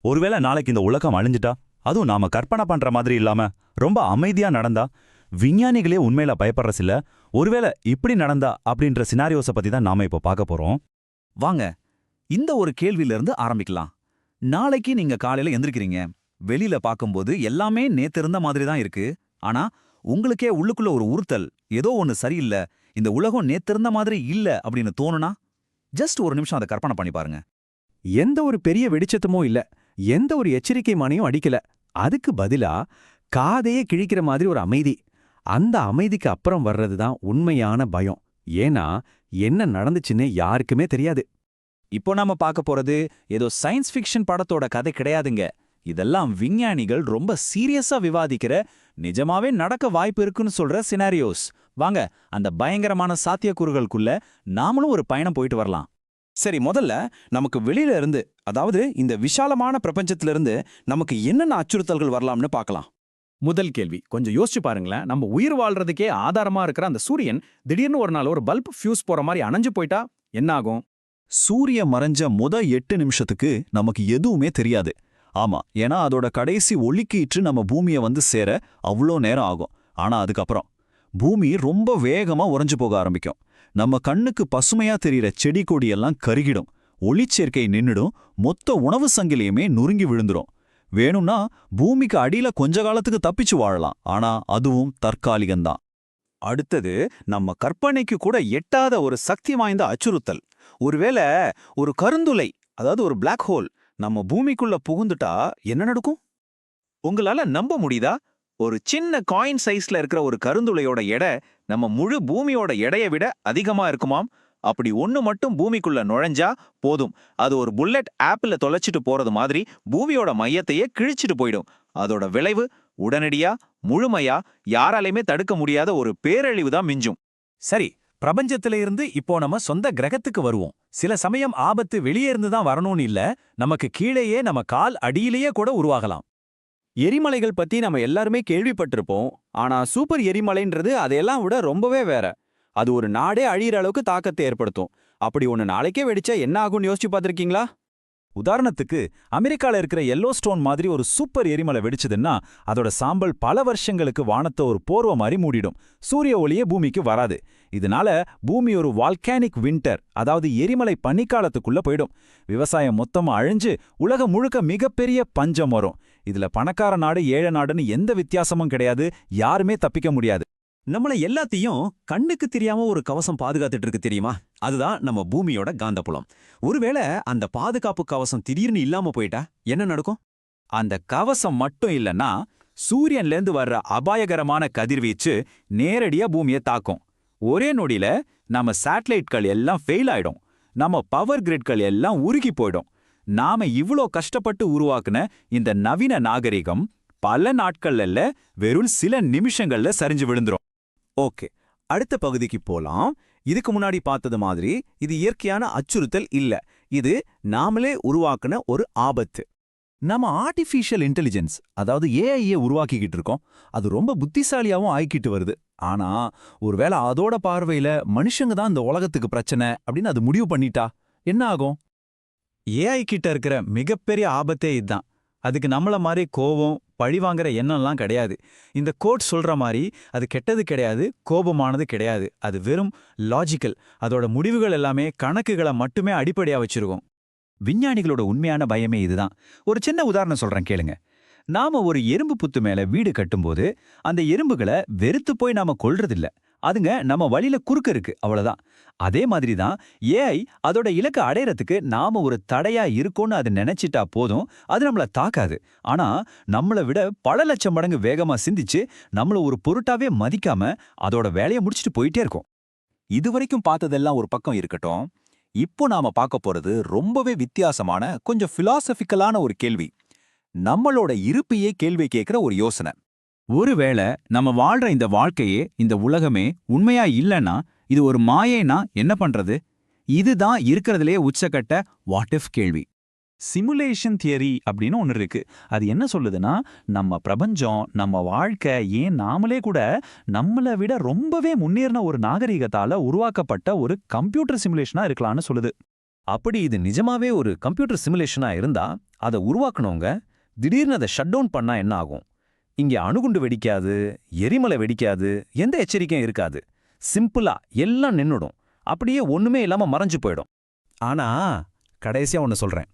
ஒருவேளை நாளைக்கு இந்த உலகம் அழிஞ்சிட்டா, அதுவும் நாம கற்பனை பண்ற மாதிரி இல்லாம ரொம்ப அமைதியா நடந்தா, விஞ்ஞானிகளே உண்மையில பயப்படுறசில்ல, ஒருவேளை இப்படி நடந்தா அப்படின்ற சினாரியோஸை பத்தி தான் நாம இப்போ பார்க்க போறோம். வாங்க, இந்த ஒரு கேள்வியில இருந்து ஆரம்பிக்கலாம். நாளைக்கு நீங்க காலையில எந்திரிக்கிறீங்க. வெளியில பார்க்கும்போது எல்லாமே நேத்து இருந்த மாதிரி தான் இருக்கு. ஆனா உங்களுக்கே உள்ளுக்குள்ள ஒரு உறுத்தல், ஏதோ ஒன்னு சரியில்ல, இந்த உலகம் நேத்து இருந்த மாதிரி இல்ல அப்படின்னு தோணுனா, ஜஸ்ட் ஒரு நிமிஷம் அதை கற்பனை பண்ணி பாருங்க. எந்த ஒரு பெரிய வெடிச்சத்தமும் இல்ல, எந்த ஒரு எச்சரிக்கை மணியும் அடிக்கல. அதுக்கு பதிலா காதையே கிழிக்கிற மாதிரி ஒரு அமைதி. அந்த அமைதிக்கு அப்புறம் வர்றதுதான் உண்மையான பயம். ஏன்னா என்ன நடந்துச்சுன்னு யாருக்குமே தெரியாது. இப்போ நாம பார்க்க போறது ஏதோ சயின்ஸ் ஃபிக்ஷன் படத்தோட கதை கிடையாதுங்க. இதெல்லாம் விஞ்ஞானிகள் ரொம்ப சீரியஸா விவாதிக்கிற, நிஜமாவே நடக்க வாய்ப்பு இருக்குன்னு சொல்ற சினாரியோஸ். வாங்க, அந்த பயங்கரமான சாத்தியக்கூறுகளுக்குள்ள நாமளும் ஒரு பயணம் போயிட்டு வரலாம். சரி, முதல்ல நமக்கு வெளியில இருந்து, அதாவது இந்த விஷாலமான பிரபஞ்சத்திலிருந்து நமக்கு என்னென்ன அச்சுறுத்தல்கள் வரலாம்னு பார்க்கலாம். முதல் கேள்வி கொஞ்சம் யோசிச்சு பாருங்களேன். நம்ம உயிர் வாழ்றதுக்கே ஆதாரமா இருக்கிற அந்த சூரியன் திடீர்னு ஒரு நாள் ஒரு பல்ப் ஃபியூஸ் போற மாதிரி அணைஞ்சு போயிட்டா என்ன ஆகும்? சூரிய மறைஞ்ச 8 நிமிஷத்துக்கு நமக்கு எதுவுமே தெரியாது. ஆமா, ஏன்னா அதோட கடைசி ஒளிக்கீற்று நம்ம பூமியை வந்து சேர அவ்வளோ நேரம் ஆகும். ஆனா அதுக்கப்புறம் பூமி ரொம்ப வேகமா உறைஞ்சு போக ஆரம்பிக்கும். நம்ம கண்ணுக்கு பசுமையா தெரியிற செடி கொடியெல்லாம் கருகிடும், ஒளிச்சேர்க்கை நின்னுடும், மொத்த உணவு சங்கிலியுமே நொறுங்கி விழுந்துரும். வேணும்னா பூமிக்கு அடியில கொஞ்ச காலத்துக்கு தப்பிச்சு வாழலாம், ஆனா அதுவும் தற்காலிகம்தான். அடுத்தது, நம்ம கற்பனைக்கு கூட எட்டாத ஒரு சக்தி வாய்ந்த அச்சுறுத்தல். ஒருவேளை ஒரு கருந்துளை, அதாவது ஒரு பிளாக் ஹோல் நம்ம பூமிக்குள்ள புகுந்துட்டா என்ன நடக்கும்? உங்களால நம்ப முடியுதா? ஒரு சின்ன காயின் சைஸ்ல இருக்கிற ஒரு கருந்துளையோட எடை நம்ம முழு பூமியோட எடையை விட அதிகமா இருக்குமாம். அப்படி ஒண்ணு மட்டும் பூமிக்குள்ள நுழைஞ்சா போதும், அது ஒரு புல்லட் ஆப்பிள தொலைச்சிட்டு போறது மாதிரி பூமியோட மையத்தையே கிழிச்சிட்டு போயிடும். அதோட விளைவு உடனடியா முழுமையா யாராலையுமே தடுக்க முடியாத ஒரு பேரழிவு தான் மிஞ்சும். சரி, பிரபஞ்சத்தில இருந்து இப்போ நம்ம சொந்த கிரகத்துக்கு வருவோம். சில சமயம் ஆபத்து வெளியே இருந்து தான் வரணும்னு இல்ல, நமக்கு கீழேயே நம்ம கால் அடியிலேயே கூட உருவாகலாம். எரிமலைகள் பத்தி நம்ம எல்லாருமே கேள்விப்பட்டிருப்போம். ஆனா சூப்பர் எரிமலைன்றது அதையெல்லாம் விட ரொம்பவே வேற. அது ஒரு நாடே அழியிற அளவுக்கு தாக்கத்தை ஏற்படுத்தும். அப்படி ஒன்னு நாளைக்கே வெடிச்சா என்ன ஆகும்னு யோசிச்சு பார்த்திருக்கீங்களா? உதாரணத்துக்கு, அமெரிக்கால இருக்கிற எல்லோஸ்டோன் மாதிரி ஒரு சூப்பர் எரிமலை வெடிச்சதுன்னா அதோட சாம்பல் பல வருஷங்களுக்கு வானத்தை ஒரு போர்வை மாதிரி மூடிடும். சூரிய ஒளியே பூமிக்கு வராது. இதனால பூமி ஒரு வால்கானிக் வின்டர், அதாவது எரிமலை பனிக்காலத்துக்குள்ள போயிடும். விவசாயம் மொத்தமா அழிஞ்சு உலகம் முழுக்க மிகப்பெரிய பஞ்சம் வரும். இதுல பணக்கார நாடு ஏழை நாடுன்னு எந்த வித்தியாசமும் கிடையாது, யாருமே தப்பிக்க முடியாது. நம்மள எல்லாத்தையும் கண்ணுக்கு தெரியாம ஒரு கவசம் பாதுகாத்துட்டு இருக்கு தெரியுமா? அதுதான் நம்ம பூமியோட காந்தப்புலம். ஒருவேளை அந்த பாதுகாப்பு கவசம் திடீர்னு இல்லாம போயிட்டா என்ன நடக்கும்? அந்த கவசம் மட்டும் இல்லைன்னா சூரியன்லேருந்து வர்ற அபாயகரமான கதிர்வீச்சு நேரடியா பூமியை தாக்கும். ஒரே நொடியில நம்ம சேட்டலைட்கள் எல்லாம் ஃபெயில் ஆயிடும், நம்ம பவர் கிரிட்கள் எல்லாம் உருகி போயிடும். நாம இவ்ளோ கஷ்டப்பட்டு உருவாக்குன இந்த நவீன நாகரிகம் பல நாட்கள்ல வெறும் சில நிமிஷங்கள்ல சரிஞ்சு விழுந்துரும். ஓகே, அடுத்த பகுதிக்கு போலாம். இதுக்கு முன்னாடி பார்த்தது மாதிரி இது இயற்கையான அச்சுறுத்தல் இல்ல, இது நாமளே உருவாக்குன ஒரு ஆபத்து. நம்ம ஆர்டிஃபிஷியல் இன்டெலிஜென்ஸ், அதாவது ஏஐயை உருவாக்கிக்கிட்டு இருக்கோம். அது ரொம்ப புத்திசாலியாவும் ஆயிக்கிட்டு வருது. ஆனா ஒருவேளை அதோட பார்வையில மனுஷங்க தான் இந்த உலகத்துக்கு பிரச்சனை அப்படின்னு அது முடிவு பண்ணிட்டா என்ன ஆகும்? ஏஐ கிட்ட இருக்கிற மிகப்பெரிய ஆபத்தே இதுதான். அதுக்கு நம்மள மாதிரி கோபம், பழிவாங்கிற எண்ணம்லாம் கிடையாது. இந்த கோட் சொல்ற மாதிரி அது கெட்டது கிடையாது, கோபமானது கிடையாது. அது வெறும் லாஜிக்கல். அதோட முடிவுகள் எல்லாமே கணக்குகளை மட்டுமே அடிப்படையா வச்சிருக்கும். விஞ்ஞானிகளோட உண்மையான பயமே இதுதான். ஒரு சின்ன உதாரணம் சொல்றேன் கேளுங்க. நாம ஒரு எறும்பு புத்து மேல வீடு கட்டும்போது அந்த எறும்புகளை வெறுத்து போய் நாம கொல்றதில்ல, அதுங்க நம்ம வழியில குறுக்க இருக்கு, அவ்வளவுதான். அதே மாதிரி தான் ஏஐ அதோட இலக்கை அடையறதுக்கு நாம ஒரு தடையா இருக்கோன்னு அது நினைச்சிட்டா போதும், அது நம்மள தாக்காது. ஆனா நம்மளை விட பல லட்சம் மடங்கு வேகமா சிந்திச்சு நம்மள ஒரு பொருட்டாவே மதிக்காம அதோட வேலையை முடிச்சுட்டு போயிட்டே இருக்கும். இதுவரைக்கும் பார்த்ததெல்லாம் ஒரு பக்கம் இருக்கட்டும், இப்போ நாம பார்க்க போறது ரொம்பவே வித்தியாசமான, கொஞ்சம் பிலாசபிக்கலான ஒரு கேள்வி. நம்மளோட இருப்பையே கேள்வி கேட்கிற ஒரு யோசனை. ஒருவேளை நம்ம வாழ்ற இந்த வாழ்க்கையே, இந்த உலகமே உண்மையா இல்லைன்னா, இது ஒரு மாயைனா என்ன பண்றது? இதுதான் இருக்கிறதுலே உச்சக்கட்ட வாட் இஃப் கேள்வி. சிமுலேஷன் தியரி அப்படின்னு ஒன்று இருக்கு. அது என்ன சொல்லுதுன்னா, நம்ம பிரபஞ்சம், நம்ம வாழ்க்கை, ஏன் நாமளே கூட நம்மளை விட ரொம்பவே முன்னேறின ஒரு நாகரிகத்தால உருவாக்கப்பட்ட ஒரு கம்ப்யூட்டர் சிமுலேஷனா இருக்கலாம்னு சொல்லுது. அப்படி இது நிஜமாவே ஒரு கம்ப்யூட்டர் சிமுலேஷனா இருந்தா அதை உருவாக்குனவங்க திடீர்னு அதை ஷட் டவுன் பண்ணா என்ன ஆகும்? இங்க அணுகுண்டு வெடிக்காது, எரிமலை வெடிக்காது, எந்த எச்சரிக்கையும் இருக்காது. சிம்பிளா எல்லாம் நின்னுடும். அப்படியே ஒண்ணுமே இல்லாம மறைஞ்சு போயிடும். ஆனா கடைசியா ஒன்னு சொல்றேன்.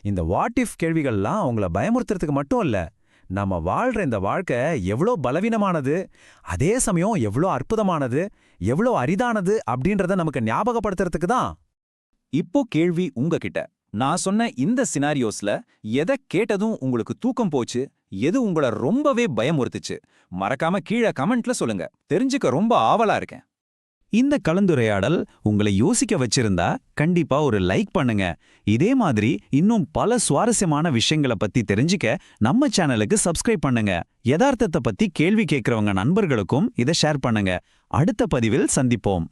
இந்த வாட் இஃப் கேள்விகள்லாம் அவங்கள பயமுறுத்துறதுக்கு மட்டும் இல்ல, நம்ம வாழ்ற இந்த வாழ்க்கை எவ்வளோ பலவீனமானது, அதே சமயம் எவ்வளோ அற்புதமானது, எவ்வளோ அரிதானது அப்படின்றத நமக்கு ஞாபகப்படுத்துறதுக்கு தான். இப்போ கேள்வி உங்ககிட்ட. நான் சொன்ன இந்த சினாரியோஸ்ல எதை கேட்டதும் உங்களுக்கு தூக்கம் போச்சு, எது உங்கள ரொம்பவே பயமுறுத்துச்சு? மறக்காம கீழே கமெண்ட்ல சொல்லுங்க. தெரிஞ்சுக்க ரொம்ப ஆவலா இருக்கேன். இந்த கலந்துரையாடல் உங்களை யோசிக்க வச்சிருந்தா கண்டிப்பா ஒரு லைக் பண்ணுங்க. இதே மாதிரி இன்னும் பல சுவாரஸ்யமான விஷயங்களை பத்தி தெரிஞ்சுக்க நம்ம சேனலுக்கு சப்ஸ்கிரைப் பண்ணுங்க. யதார்த்தத்தை பத்தி கேள்வி கேட்கறவங்க நண்பர்களுக்கும் இதை ஷேர் பண்ணுங்க. அடுத்த பதிவில் சந்திப்போம்.